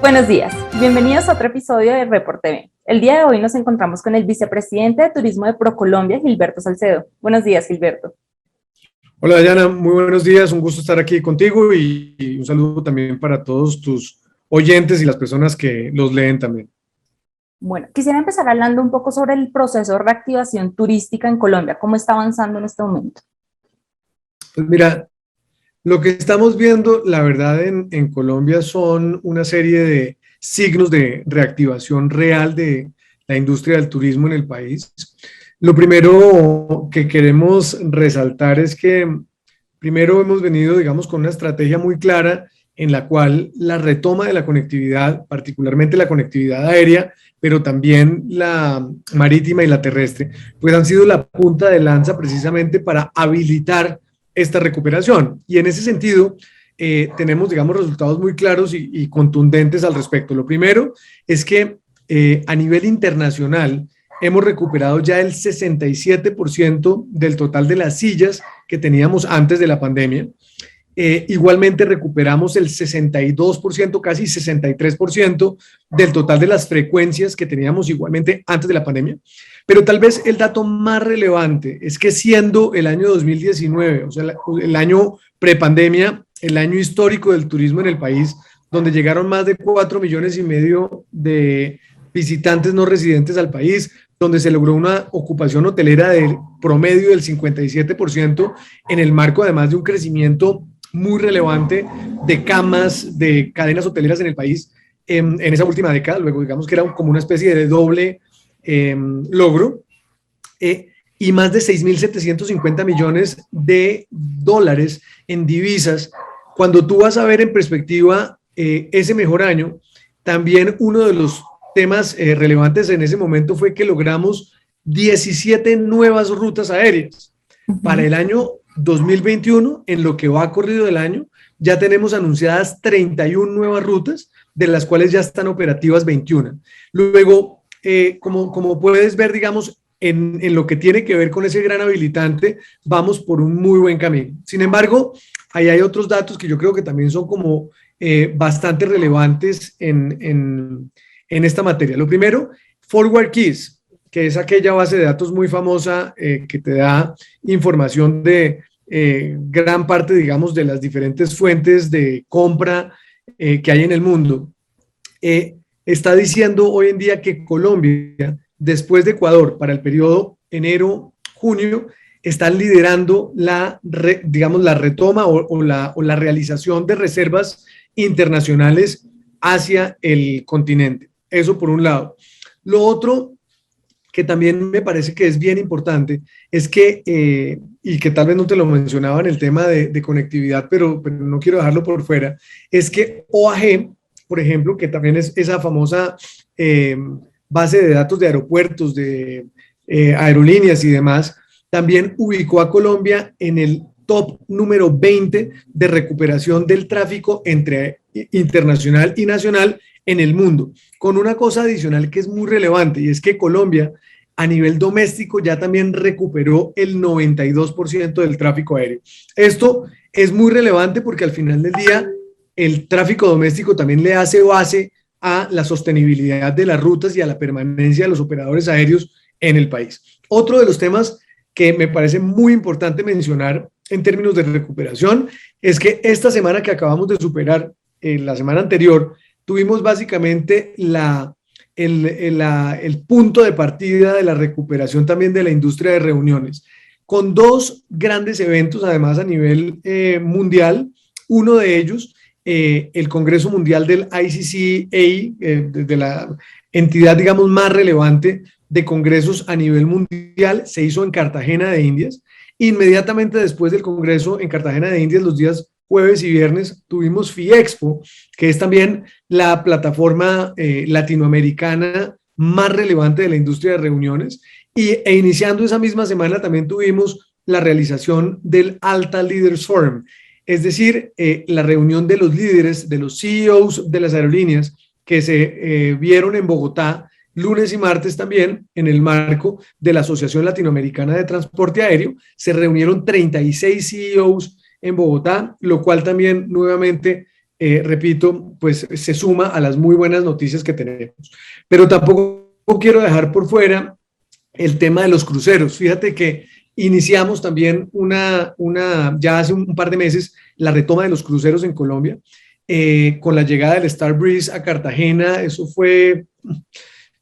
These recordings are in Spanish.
Buenos días, bienvenidos a otro episodio de Report TV. El día de hoy nos encontramos con el vicepresidente de Turismo de ProColombia, Gilberto Salcedo. Buenos días, Gilberto. Hola, Dayana, muy buenos días, un gusto estar aquí contigo y un saludo también para todos tus oyentes y las personas que los leen también. Bueno, quisiera empezar hablando un poco sobre el proceso de reactivación turística en Colombia. ¿Cómo está avanzando en este momento? Pues mira, lo que estamos viendo, la verdad, en Colombia son una serie de signos de reactivación real de la industria del turismo en el país. Lo primero que queremos resaltar es que primero hemos venido, digamos, con una estrategia muy clara en la cual la retoma de la conectividad, particularmente la conectividad aérea, pero también la marítima y la terrestre, pues han sido la punta de lanza precisamente para habilitar esta recuperación. Y en ese sentido, tenemos, digamos, resultados muy claros y contundentes al respecto. Lo primero es que a nivel internacional hemos recuperado ya el 67% del total de las sillas que teníamos antes de la pandemia. Igualmente recuperamos el 62%, casi 63% del total de las frecuencias que teníamos igualmente antes de la pandemia. Pero tal vez el dato más relevante es que siendo el año 2019, o sea, el año prepandemia, el año histórico del turismo en el país, donde llegaron más de 4,5 millones de visitantes no residentes al país, donde se logró una ocupación hotelera del promedio del 57%, en el marco además de un crecimiento muy relevante de camas, de cadenas hoteleras en el país en esa última década. Luego digamos que era como una especie de doble logro, y más de 6.750 millones de dólares en divisas. Cuando tú vas a ver en perspectiva ese mejor año, también uno de los temas relevantes en ese momento fue que logramos 17 nuevas rutas aéreas. Para el año 2021, en lo que va corrido del año, ya tenemos anunciadas 31 nuevas rutas, de las cuales ya están operativas 21. Luego, como puedes ver, digamos, en lo que tiene que ver con ese gran habilitante, vamos por un muy buen camino. Sin embargo, ahí hay otros datos que yo creo que también son como bastante relevantes en esta materia. Lo primero, Forward Keys, que es aquella base de datos muy famosa que te da información de gran parte, digamos, de las diferentes fuentes de compra que hay en el mundo. Está diciendo hoy en día que Colombia, después de Ecuador, para el periodo enero-junio, está liderando digamos, la retoma o la realización de reservas internacionales hacia el continente. Eso por un lado. Lo otro que también me parece que es bien importante es que, y que tal vez no te lo mencionaba en el tema de conectividad, pero no quiero dejarlo por fuera, es que OAG, por ejemplo, que también es esa famosa base de datos de aeropuertos, de aerolíneas y demás, también ubicó a Colombia en el top número 20 de recuperación del tráfico entre internacional y nacional en el mundo, con una cosa adicional que es muy relevante, y es que Colombia a nivel doméstico ya también recuperó el 92% del tráfico aéreo. Esto es muy relevante porque al final del día el tráfico doméstico también le hace base a la sostenibilidad de las rutas y a la permanencia de los operadores aéreos en el país. Otro de los temas que me parece muy importante mencionar en términos de recuperación es que esta semana que acabamos de superar, la semana anterior, tuvimos básicamente el punto de partida de la recuperación también de la industria de reuniones, con dos grandes eventos además a nivel mundial. Uno de ellos, el Congreso Mundial del ICCA, de la entidad, digamos, más relevante de congresos a nivel mundial, se hizo en Cartagena de Indias. Inmediatamente después del Congreso en Cartagena de Indias, los días jueves y viernes, tuvimos FIEXPO, que es también la plataforma latinoamericana más relevante de la industria de reuniones. E iniciando esa misma semana también tuvimos la realización del Alta Leaders Forum, es decir, la reunión de los líderes, de los CEOs de las aerolíneas que se vieron en Bogotá lunes y martes también en el marco de la Asociación Latinoamericana de Transporte Aéreo. Se reunieron 36 CEOs en Bogotá, lo cual también nuevamente, repito, pues se suma a las muy buenas noticias que tenemos. Pero tampoco quiero dejar por fuera el tema de los cruceros. Fíjate que iniciamos también ya hace un par de meses la retoma de los cruceros en Colombia, con la llegada del Star Breeze a Cartagena. Eso fue,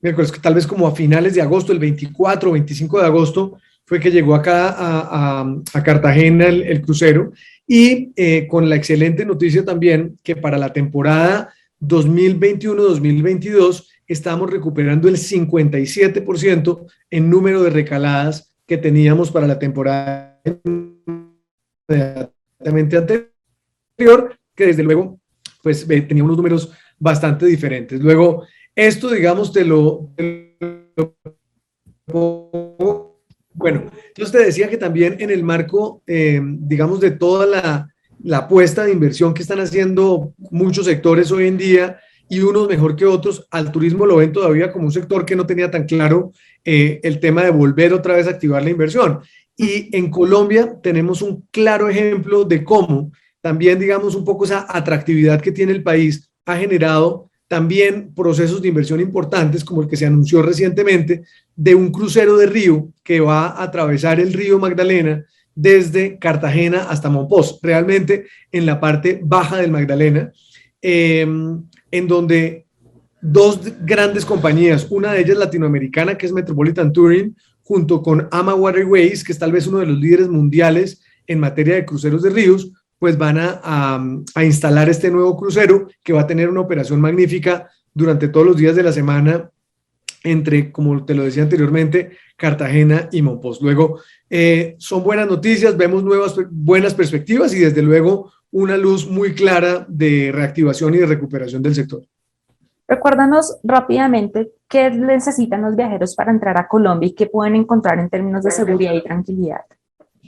me acuerdo, tal vez como a finales de agosto, el 24 o 25 de agosto, fue que llegó acá a Cartagena el crucero, y con la excelente noticia también que para la temporada 2021-2022 estamos recuperando el 57% en número de recaladas que teníamos para la temporada inmediatamente anterior, que desde luego pues tenía unos números bastante diferentes. Luego, esto, digamos, bueno, entonces te decía que también en el marco, digamos, de toda la apuesta de inversión que están haciendo muchos sectores hoy en día, y unos mejor que otros, al turismo lo ven todavía como un sector que no tenía tan claro el tema de volver otra vez a activar la inversión. Y en Colombia tenemos un claro ejemplo de cómo también, digamos, un poco esa atractividad que tiene el país ha generado también procesos de inversión importantes, como el que se anunció recientemente, de un crucero de río que va a atravesar el río Magdalena desde Cartagena hasta Monpós, realmente en la parte baja del Magdalena, en donde dos grandes compañías, una de ellas latinoamericana, que es Metropolitan Touring, junto con AMA Waterways, que es tal vez uno de los líderes mundiales en materia de cruceros de ríos, pues van a instalar este nuevo crucero que va a tener una operación magnífica durante todos los días de la semana entre, como te lo decía anteriormente, Cartagena y Monpós. Luego, son buenas noticias, vemos buenas perspectivas y desde luego una luz muy clara de reactivación y de recuperación del sector. Recuérdanos rápidamente qué necesitan los viajeros para entrar a Colombia y qué pueden encontrar en términos de seguridad y tranquilidad.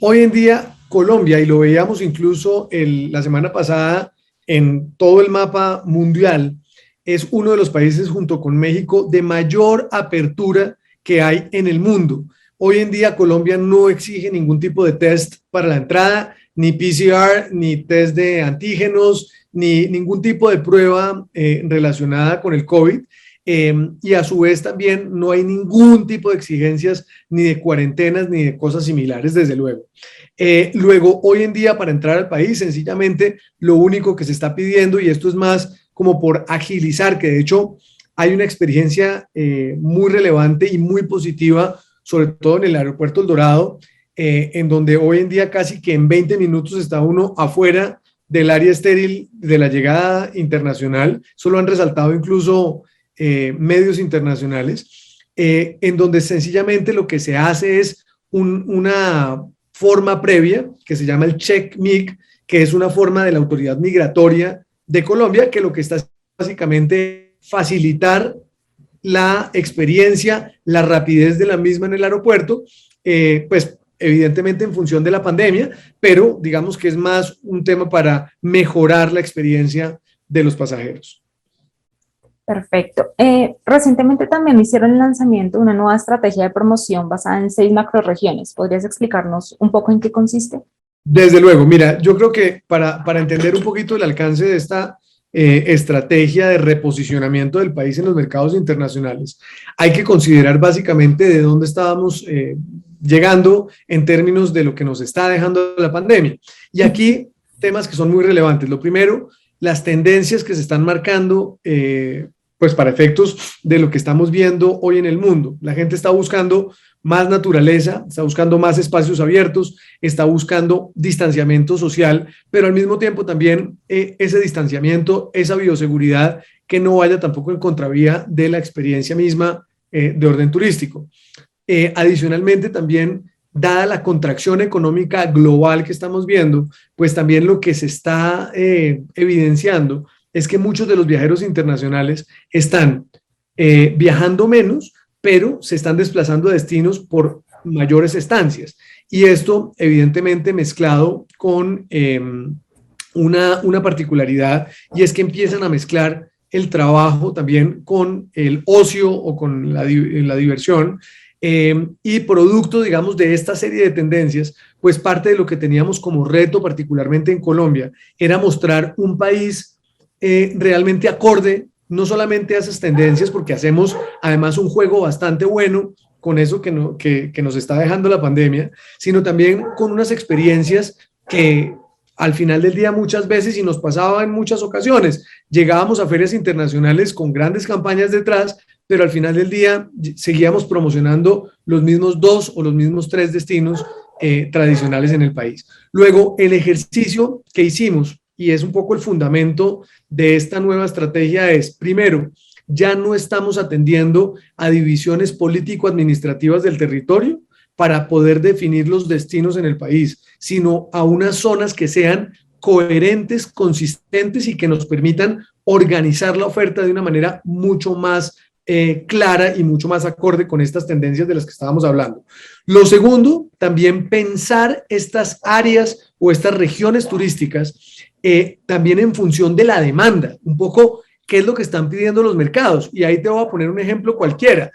Hoy en día, Colombia, y lo veíamos incluso la semana pasada en todo el mapa mundial, es uno de los países junto con México de mayor apertura que hay en el mundo. Hoy en día Colombia no exige ningún tipo de test para la entrada, ni PCR, ni test de antígenos, ni ningún tipo de prueba relacionada con el COVID. Y a su vez también no hay ningún tipo de exigencias ni de cuarentenas ni de cosas similares, desde luego. Luego, hoy en día para entrar al país, sencillamente lo único que se está pidiendo, y esto es más como por agilizar, que de hecho hay una experiencia muy relevante y muy positiva, sobre todo en el aeropuerto El Dorado, en donde hoy en día casi que en 20 minutos está uno afuera del área estéril de la llegada internacional. Eso lo han resaltado incluso medios internacionales, en donde sencillamente lo que se hace es una forma previa que se llama el Check-MIG, que es una forma de la autoridad migratoria de Colombia, que lo que está básicamente facilitar la experiencia, la rapidez de la misma en el aeropuerto, pues evidentemente en función de la pandemia, pero digamos que es más un tema para mejorar la experiencia de los pasajeros. Perfecto. Recientemente también hicieron el lanzamiento de una nueva estrategia de promoción basada en 6 macroregiones. ¿Podrías explicarnos un poco en qué consiste? Desde luego, mira, yo creo que para entender un poquito el alcance de esta estrategia de reposicionamiento del país en los mercados internacionales, hay que considerar básicamente de dónde estábamos llegando en términos de lo que nos está dejando la pandemia. Y aquí temas que son muy relevantes. Lo primero, las tendencias que se están marcando pues para efectos de lo que estamos viendo hoy en el mundo. La gente está buscando más naturaleza, está buscando más espacios abiertos, está buscando distanciamiento social, pero al mismo tiempo también ese distanciamiento, esa bioseguridad que no vaya tampoco en contravía de la experiencia misma de orden turístico. Adicionalmente también, dada la contracción económica global que estamos viendo, pues también lo que se está evidenciando es que muchos de los viajeros internacionales están viajando menos, pero se están desplazando a destinos por mayores estancias. y esto evidentemente mezclado con una particularidad, y es que empiezan a mezclar el trabajo también con el ocio o con la diversión, y producto, digamos, de esta serie de tendencias, pues parte de lo que teníamos como reto, particularmente en Colombia, era mostrar un país realmente acorde, no solamente a esas tendencias, porque hacemos además un juego bastante bueno con eso que nos está dejando la pandemia, sino también con unas experiencias que al final del día muchas veces, y nos pasaba en muchas ocasiones, llegábamos a ferias internacionales con grandes campañas detrás, pero al final del día seguíamos promocionando los mismos 2 o los mismos 3 destinos tradicionales en el país. Luego, el ejercicio que hicimos, y es un poco el fundamento de esta nueva estrategia, es, primero, ya no estamos atendiendo a divisiones político-administrativas del territorio para poder definir los destinos en el país, sino a unas zonas que sean coherentes, consistentes y que nos permitan organizar la oferta de una manera mucho más clara y mucho más acorde con estas tendencias de las que estábamos hablando. Lo segundo, también pensar estas áreas o estas regiones turísticas también en función de la demanda, un poco qué es lo que están pidiendo los mercados. Y ahí te voy a poner un ejemplo cualquiera.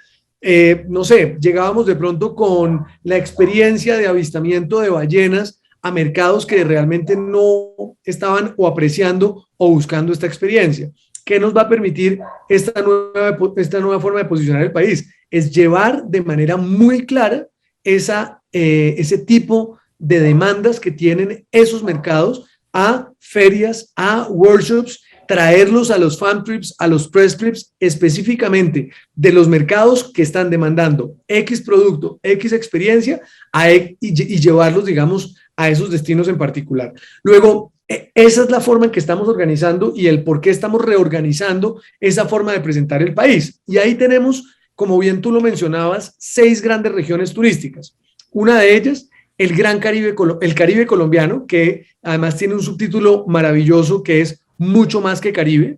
No sé, llegábamos de pronto con la experiencia de avistamiento de ballenas a mercados que realmente no estaban o apreciando o buscando esta experiencia. ¿Qué nos va a permitir esta nueva forma de posicionar el país? Es llevar de manera muy clara ese tipo de demandas que tienen esos mercados a ferias, a workshops, traerlos a los fan trips, a los press trips, específicamente de los mercados que están demandando X producto, X experiencia, y llevarlos, digamos, a esos destinos en particular. Luego, esa es la forma en que estamos organizando y el por qué estamos reorganizando esa forma de presentar el país. Y ahí tenemos, como bien tú lo mencionabas, 6 grandes regiones turísticas. Una de ellas, el Caribe colombiano, que además tiene un subtítulo maravilloso que es Mucho más que Caribe.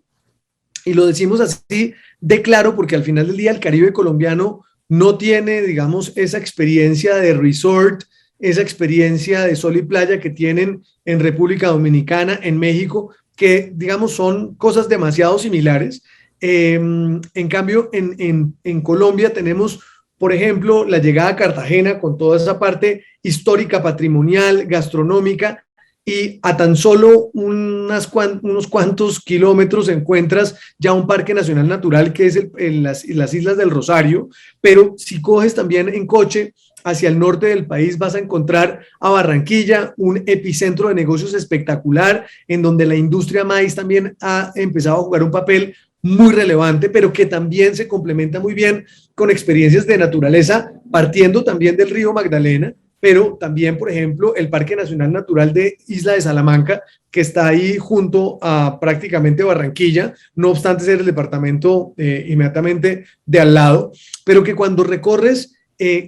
Y lo decimos así de claro porque al final del día el Caribe colombiano no tiene, digamos, esa experiencia de resort, esa experiencia de sol y playa que tienen en República Dominicana, en México, que, digamos, son cosas demasiado similares. En cambio, en Colombia tenemos, por ejemplo, la llegada a Cartagena con toda esa parte histórica, patrimonial, gastronómica, y a tan solo unos cuantos kilómetros encuentras ya un parque nacional natural que es las Islas del Rosario, pero si coges también en coche hacia el norte del país vas a encontrar a Barranquilla, un epicentro de negocios espectacular, en donde la industria maíz también ha empezado a jugar un papel muy relevante, pero que también se complementa muy bien con experiencias de naturaleza, partiendo también del río Magdalena, pero también, por ejemplo, el Parque Nacional Natural de Isla de Salamanca, que está ahí junto a prácticamente Barranquilla, no obstante ser el departamento inmediatamente de al lado, pero que cuando recorres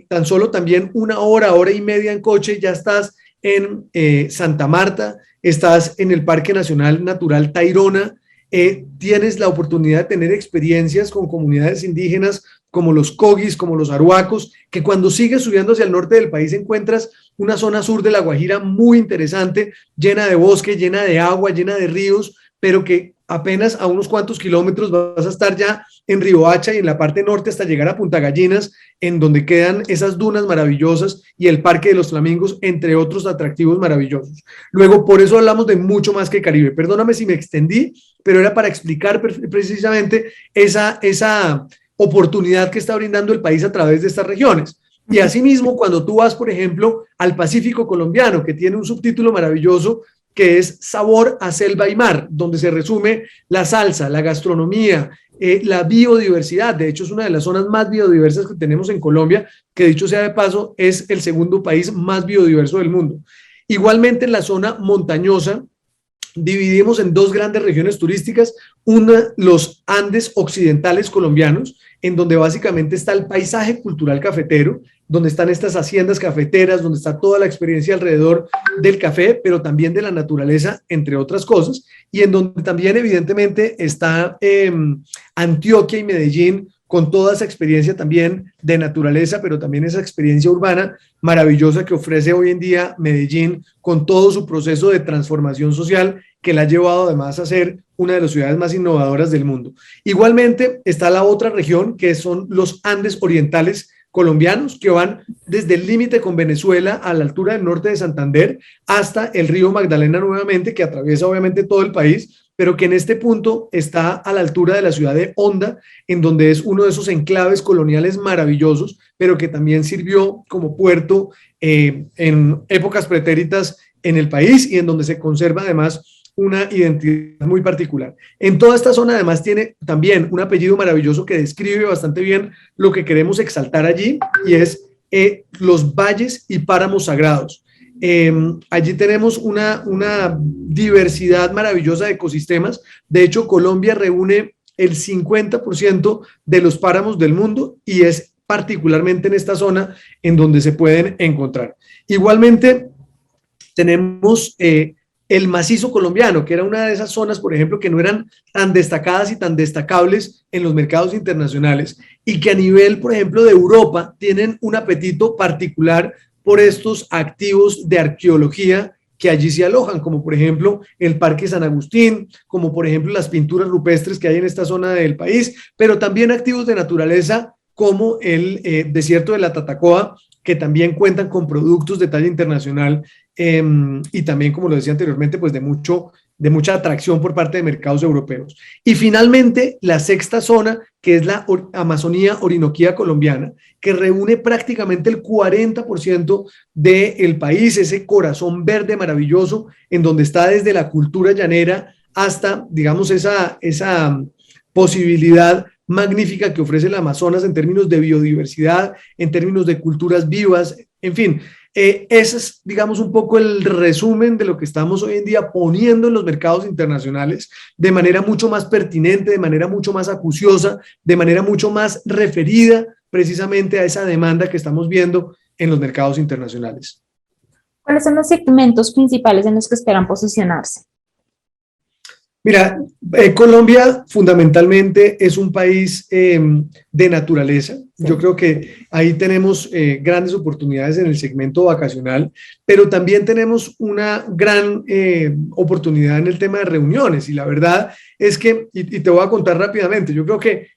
tan solo también una hora y media en coche, ya estás en Santa Marta, estás en el Parque Nacional Natural Tayrona, tienes la oportunidad de tener experiencias con comunidades indígenas como los Cogis, como los Aruacos, que cuando sigues subiendo hacia el norte del país encuentras una zona sur de La Guajira muy interesante, llena de bosque, llena de agua, llena de ríos, pero que apenas a unos cuantos kilómetros vas a estar ya en Riohacha y en la parte norte hasta llegar a Punta Gallinas, en donde quedan esas dunas maravillosas y el Parque de los Flamingos, entre otros atractivos maravillosos. Luego, por eso hablamos de mucho más que Caribe. Perdóname si me extendí, pero era para explicar precisamente esa oportunidad que está brindando el país a través de estas regiones. Y asimismo, cuando tú vas, por ejemplo, al Pacífico colombiano, que tiene un subtítulo maravilloso, que es Sabor a Selva y Mar, donde se resume la salsa, la gastronomía, la biodiversidad. De hecho, es una de las zonas más biodiversas que tenemos en Colombia, que dicho sea de paso, es el segundo país más biodiverso del mundo. Igualmente, en la zona montañosa, dividimos en 2 grandes regiones turísticas, una, los Andes occidentales colombianos, en donde básicamente está el paisaje cultural cafetero, donde están estas haciendas cafeteras, donde está toda la experiencia alrededor del café, pero también de la naturaleza, entre otras cosas, y en donde también evidentemente está Antioquia y Medellín con toda esa experiencia también de naturaleza, pero también esa experiencia urbana maravillosa que ofrece hoy en día Medellín con todo su proceso de transformación social que la ha llevado además a ser una de las ciudades más innovadoras del mundo. Igualmente está la otra región que son los Andes orientales colombianos, que van desde el límite con Venezuela a la altura del norte de Santander hasta el río Magdalena nuevamente, que atraviesa obviamente todo el país, pero que en este punto está a la altura de la ciudad de Honda, en donde es uno de esos enclaves coloniales maravillosos, pero que también sirvió como puerto en épocas pretéritas en el país y en donde se conserva además una identidad muy particular. En toda esta zona además tiene también un apellido maravilloso que describe bastante bien lo que queremos exaltar allí, y es los valles y páramos sagrados. Allí tenemos una diversidad maravillosa de ecosistemas. De hecho, Colombia reúne el 50% de los páramos del mundo y es particularmente en esta zona en donde se pueden encontrar. Igualmente, tenemos el macizo colombiano, que era una de esas zonas, por ejemplo, que no eran tan destacadas y tan destacables en los mercados internacionales y que a nivel, por ejemplo, de Europa tienen un apetito particular por estos activos de arqueología que allí se alojan, como por ejemplo el Parque San Agustín, como por ejemplo las pinturas rupestres que hay en esta zona del país, pero también activos de naturaleza como el desierto de la Tatacoa, que también cuentan con productos de talla internacional y también, como lo decía anteriormente, pues de mucha atracción por parte de mercados europeos. Y finalmente, la sexta zona, que es la Amazonía Orinoquía colombiana, que reúne prácticamente el 40% del país, ese corazón verde maravilloso, en donde está desde la cultura llanera hasta, digamos, esa posibilidad magnífica que ofrece el Amazonas en términos de biodiversidad, en términos de culturas vivas, en fin. Ese es, digamos, un poco el resumen de lo que estamos hoy en día poniendo en los mercados internacionales de manera mucho más pertinente, de manera mucho más acuciosa, de manera mucho más referida precisamente a esa demanda que estamos viendo en los mercados internacionales. ¿Cuáles son los segmentos principales en los que esperan posicionarse? Mira, Colombia fundamentalmente es un país de naturaleza. Yo creo que ahí tenemos grandes oportunidades en el segmento vacacional, pero también tenemos una gran oportunidad en el tema de reuniones. Y la verdad es que, y te voy a contar rápidamente, yo creo que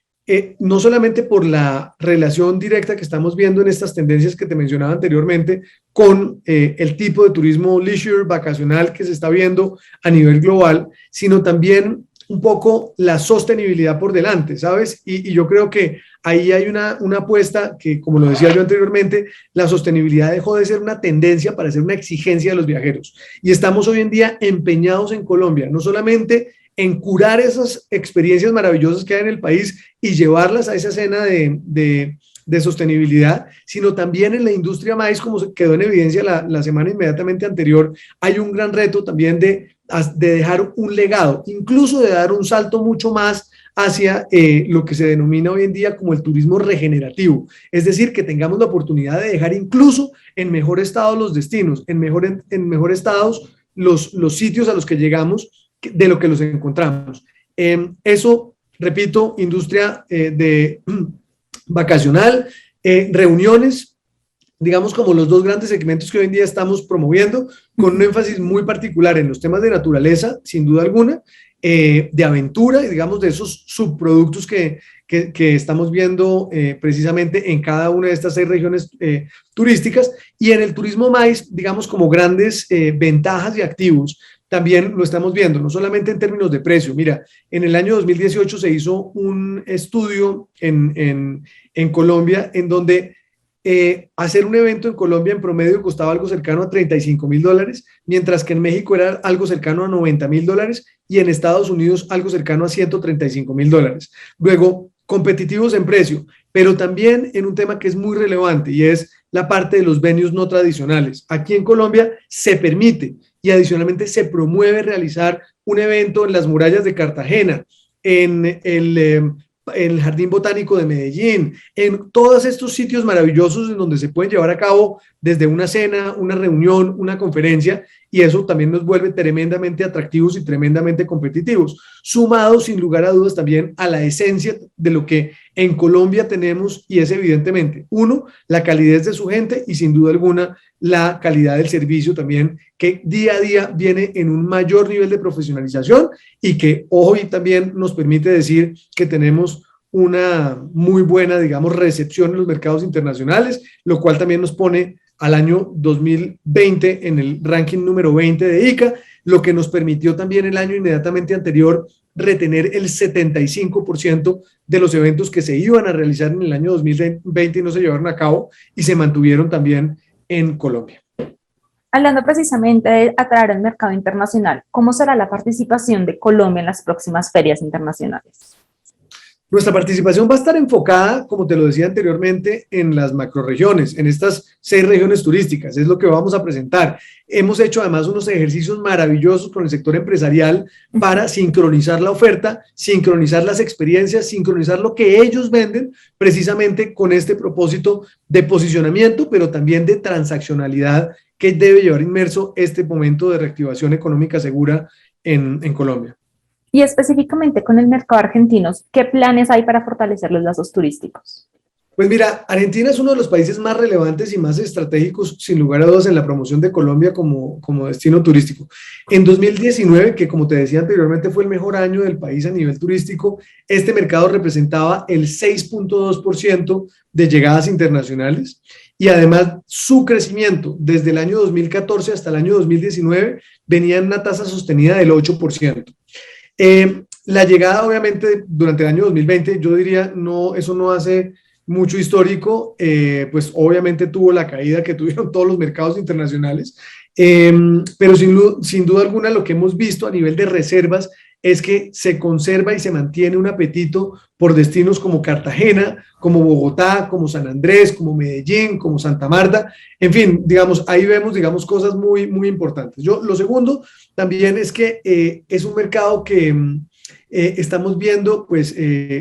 no solamente por la relación directa que estamos viendo en estas tendencias que te mencionaba anteriormente con el tipo de turismo leisure vacacional que se está viendo a nivel global, sino también un poco la sostenibilidad por delante, ¿sabes? Y yo creo que ahí hay una apuesta que, como lo decía yo anteriormente, la sostenibilidad dejó de ser una tendencia para ser una exigencia de los viajeros. Y estamos hoy en día empeñados en Colombia, no solamente en curar esas experiencias maravillosas que hay en el país y llevarlas a esa escena de sostenibilidad, sino también en la industria maíz, como quedó en evidencia la semana inmediatamente anterior, hay un gran reto también de dejar un legado, incluso de dar un salto mucho más hacia lo que se denomina hoy en día como el turismo regenerativo, es decir, que tengamos la oportunidad de dejar incluso en mejor estado los destinos, en mejor estados los sitios a los que llegamos, de lo que los encontramos. Eso, repito, industria de vacacional, reuniones, digamos como los dos grandes segmentos que hoy en día estamos promoviendo, con un énfasis muy particular en los temas de naturaleza, sin duda alguna, de aventura y digamos de esos subproductos que estamos viendo precisamente en cada una de estas 6 regiones turísticas, y en el turismo maíz, digamos como grandes ventajas y activos. También lo estamos viendo, no solamente en términos de precio. Mira, en el año 2018 se hizo un estudio en Colombia en donde hacer un evento en Colombia en promedio costaba algo cercano a $35,000, mientras que en México era algo cercano a $90,000 y en Estados Unidos algo cercano a $135,000. Luego, competitivos en precio, pero también en un tema que es muy relevante y es la parte de los venues no tradicionales. Aquí en Colombia se permite y adicionalmente se promueve realizar un evento en las murallas de Cartagena, en el Jardín Botánico de Medellín, en todos estos sitios maravillosos en donde se pueden llevar a cabo desde una cena, una reunión, una conferencia, y eso también nos vuelve tremendamente atractivos y tremendamente competitivos, sumado sin lugar a dudas también a la esencia de lo que en Colombia tenemos, y es evidentemente, uno, la calidez de su gente y sin duda alguna la calidad del servicio también, que día a día viene en un mayor nivel de profesionalización y que hoy también nos permite decir que tenemos una muy buena, digamos, recepción en los mercados internacionales, lo cual también nos pone al año 2020 en el ranking número 20 de ICA, lo que nos permitió también el año inmediatamente anterior retener el 75% de los eventos que se iban a realizar en el año 2020 y no se llevaron a cabo y se mantuvieron también en Colombia. Hablando precisamente de atraer al mercado internacional, ¿cómo será la participación de Colombia en las próximas ferias internacionales? Nuestra participación va a estar enfocada, como te lo decía anteriormente, en las macroregiones, en estas 6 regiones turísticas, es lo que vamos a presentar. Hemos hecho además unos ejercicios maravillosos con el sector empresarial para sincronizar la oferta, sincronizar las experiencias, sincronizar lo que ellos venden, precisamente con este propósito de posicionamiento, pero también de transaccionalidad que debe llevar inmerso este momento de reactivación económica segura en Colombia. Y específicamente con el mercado argentino, ¿qué planes hay para fortalecer los lazos turísticos? Pues mira, Argentina es uno de los países más relevantes y más estratégicos, sin lugar a dudas, en la promoción de Colombia como destino turístico. En 2019, que como te decía anteriormente fue el mejor año del país a nivel turístico, este mercado representaba el 6.2% de llegadas internacionales y además su crecimiento desde el año 2014 hasta el año 2019 venía en una tasa sostenida del 8%. La llegada, obviamente, durante el año 2020, yo diría, no, eso no hace mucho histórico, pues obviamente tuvo la caída que tuvieron todos los mercados internacionales, pero sin duda alguna lo que hemos visto a nivel de reservas es que se conserva y se mantiene un apetito por destinos como Cartagena, como Bogotá, como San Andrés, como Medellín, como Santa Marta, en fin, digamos, ahí vemos, digamos, cosas muy, muy importantes. Lo segundo también es que es un mercado que estamos viendo, pues,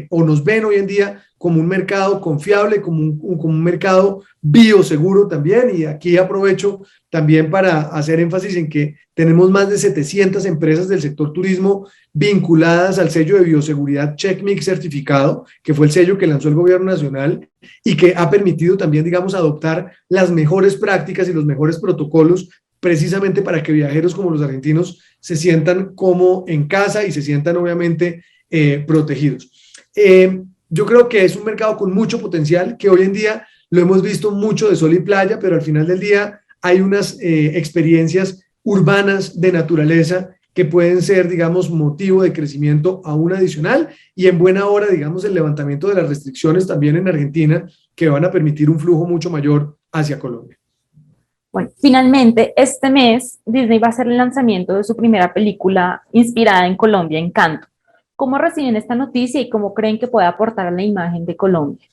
o nos ven hoy en día como un mercado confiable, como un mercado bioseguro también, y aquí aprovecho también para hacer énfasis en que tenemos más de 700 empresas del sector turismo vinculadas al sello de bioseguridad CheckMix certificado, que fue el sello que lanzó el gobierno nacional y que ha permitido también, digamos, adoptar las mejores prácticas y los mejores protocolos precisamente para que viajeros como los argentinos se sientan como en casa y se sientan obviamente protegidos. Yo creo que es un mercado con mucho potencial, que hoy en día lo hemos visto mucho de sol y playa, pero al final del día hay unas experiencias urbanas de naturaleza que pueden ser, digamos, motivo de crecimiento aún adicional y en buena hora, digamos, el levantamiento de las restricciones también en Argentina que van a permitir un flujo mucho mayor hacia Colombia. Bueno, finalmente, este mes Disney va a hacer el lanzamiento de su primera película inspirada en Colombia, Encanto. ¿Cómo reciben esta noticia y cómo creen que puede aportar a la imagen de Colombia?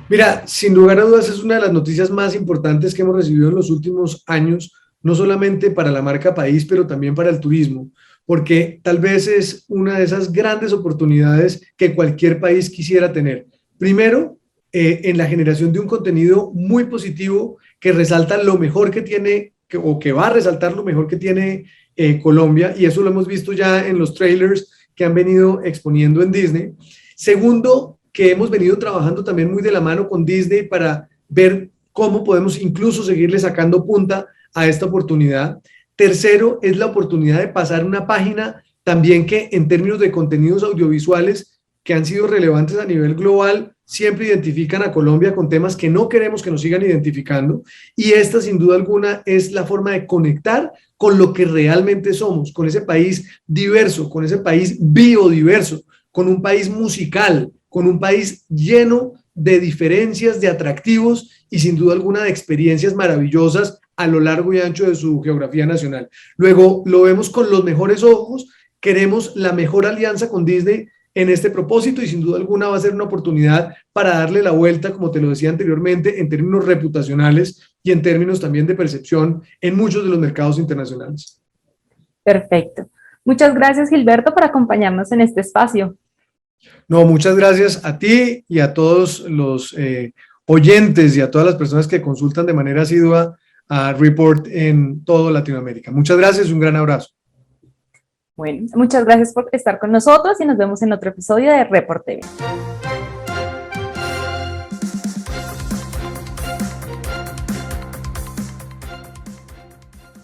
Mira, sin lugar a dudas es una de las noticias más importantes que hemos recibido en los últimos años, no solamente para la marca país, pero también para el turismo, porque tal vez es una de esas grandes oportunidades que cualquier país quisiera tener. Primero, en la generación de un contenido muy positivo que resalta lo mejor que tiene, o que va a resaltar lo mejor que tiene Colombia, y eso lo hemos visto ya en los trailers que han venido exponiendo en Disney. Segundo, que hemos venido trabajando también muy de la mano con Disney para ver cómo podemos incluso seguirle sacando punta a esta oportunidad. Tercero, es la oportunidad de pasar una página también que en términos de contenidos audiovisuales que han sido relevantes a nivel global, siempre identifican a Colombia con temas que no queremos que nos sigan identificando, y esta sin duda alguna es la forma de conectar con lo que realmente somos, con ese país diverso, con ese país biodiverso, con un país musical, con un país lleno de diferencias, de atractivos y sin duda alguna de experiencias maravillosas a lo largo y ancho de su geografía nacional. Luego lo vemos con los mejores ojos, queremos la mejor alianza con Disney en este propósito y sin duda alguna va a ser una oportunidad para darle la vuelta, como te lo decía anteriormente, en términos reputacionales y en términos también de percepción en muchos de los mercados internacionales. Perfecto. Muchas gracias, Gilberto, por acompañarnos en este espacio. No, muchas gracias a ti y a todos los oyentes y a todas las personas que consultan de manera asidua a Report en toda Latinoamérica. Muchas gracias, un gran abrazo. Bueno, muchas gracias por estar con nosotros y nos vemos en otro episodio de Report TV.